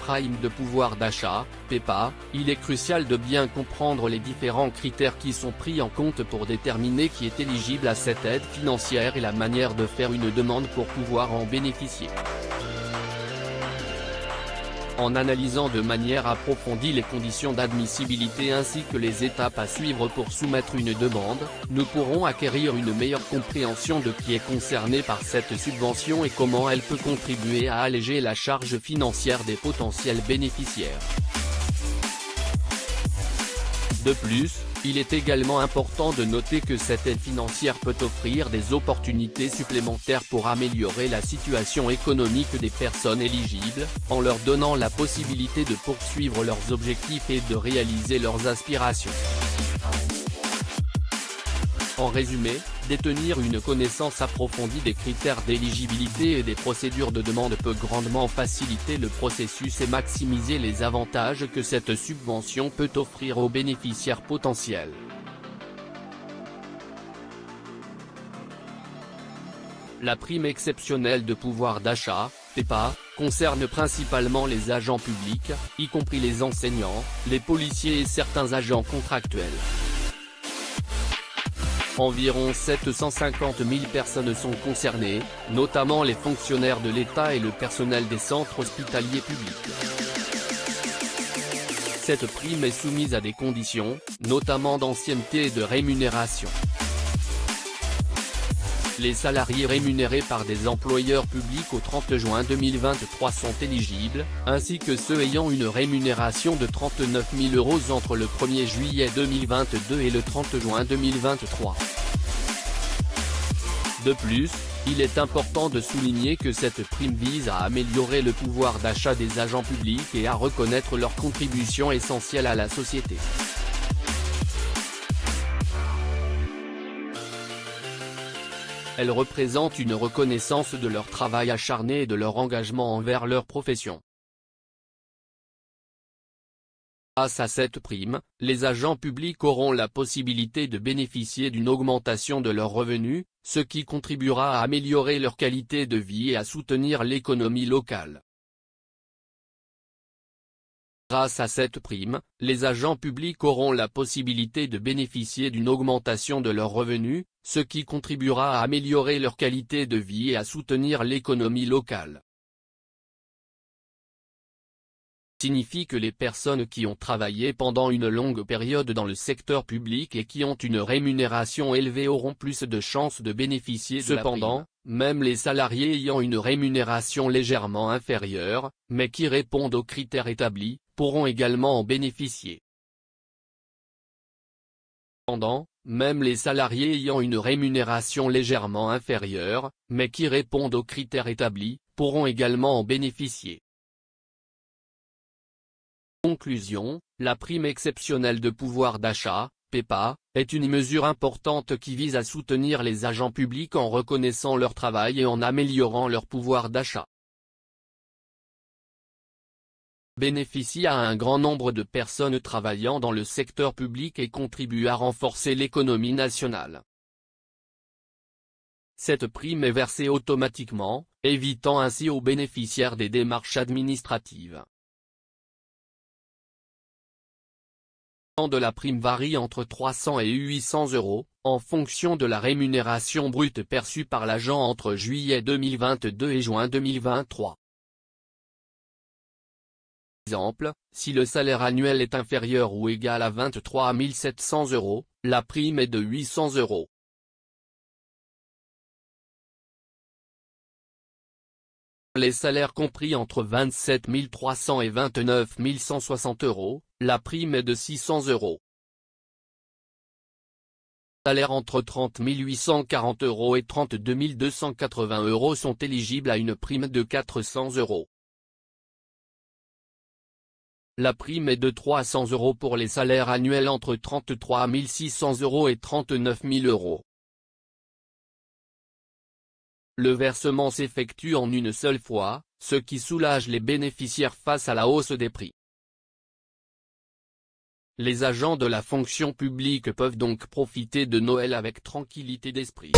prime de pouvoir d'achat, PEPA, il est crucial de bien comprendre les différents critères qui sont pris en compte pour déterminer qui est éligible à cette aide financière et la manière de faire une demande pour pouvoir en bénéficier. En analysant de manière approfondie les conditions d'admissibilité ainsi que les étapes à suivre pour soumettre une demande, nous pourrons acquérir une meilleure compréhension de qui est concerné par cette subvention et comment elle peut contribuer à alléger la charge financière des potentiels bénéficiaires. De plus, il est également important de noter que cette aide financière peut offrir des opportunités supplémentaires pour améliorer la situation économique des personnes éligibles, en leur donnant la possibilité de poursuivre leurs objectifs et de réaliser leurs aspirations. En résumé, détenir une connaissance approfondie des critères d'éligibilité et des procédures de demande peut grandement faciliter le processus et maximiser les avantages que cette subvention peut offrir aux bénéficiaires potentiels. La prime exceptionnelle de pouvoir d'achat, PEPA, concerne principalement les agents publics, y compris les enseignants, les policiers et certains agents contractuels. Environ 750 000 personnes sont concernées, notamment les fonctionnaires de l'État et le personnel des centres hospitaliers publics. Cette prime est soumise à des conditions, notamment d'ancienneté et de rémunération. Les salariés rémunérés par des employeurs publics au 30 juin 2023 sont éligibles, ainsi que ceux ayant une rémunération de 39 000 € entre le 1er juillet 2022 et le 30 juin 2023. De plus, il est important de souligner que cette prime vise à améliorer le pouvoir d'achat des agents publics et à reconnaître leur contribution essentielle à la société. Elle représente une reconnaissance de leur travail acharné et de leur engagement envers leur profession. Grâce à cette prime, les agents publics auront la possibilité de bénéficier d'une augmentation de leurs revenus, ce qui contribuera à améliorer leur qualité de vie et à soutenir l'économie locale. Grâce à cette prime, les agents publics auront la possibilité de bénéficier d'une augmentation de leurs revenus, ce qui contribuera à améliorer leur qualité de vie et à soutenir l'économie locale. Signifie que les personnes qui ont travaillé pendant une longue période dans le secteur public et qui ont une rémunération élevée auront plus de chances de bénéficier de la prime. Cependant, même les salariés ayant une rémunération légèrement inférieure, mais qui répondent aux critères établis, pourront également en bénéficier. Cependant, même les salariés ayant une rémunération légèrement inférieure, mais qui répondent aux critères établis, pourront également en bénéficier. Conclusion, la prime exceptionnelle de pouvoir d'achat, PEPA, est une mesure importante qui vise à soutenir les agents publics en reconnaissant leur travail et en améliorant leur pouvoir d'achat. Bénéficie à un grand nombre de personnes travaillant dans le secteur public et contribue à renforcer l'économie nationale. Cette prime est versée automatiquement, évitant ainsi aux bénéficiaires des démarches administratives. Le montant de la prime varie entre 300 et 800 €, en fonction de la rémunération brute perçue par l'agent entre juillet 2022 et juin 2023. Exemple, si le salaire annuel est inférieur ou égal à 23 700 €, la prime est de 800 €. Les salaires compris entre 27 300 et 29 160 €, la prime est de 600 €. Salaires entre 30 840 € et 32 280 € sont éligibles à une prime de 400 €. La prime est de 300 € pour les salaires annuels entre 33 600 € et 39 000 €. Le versement s'effectue en une seule fois, ce qui soulage les bénéficiaires face à la hausse des prix. Les agents de la fonction publique peuvent donc profiter de Noël avec tranquillité d'esprit.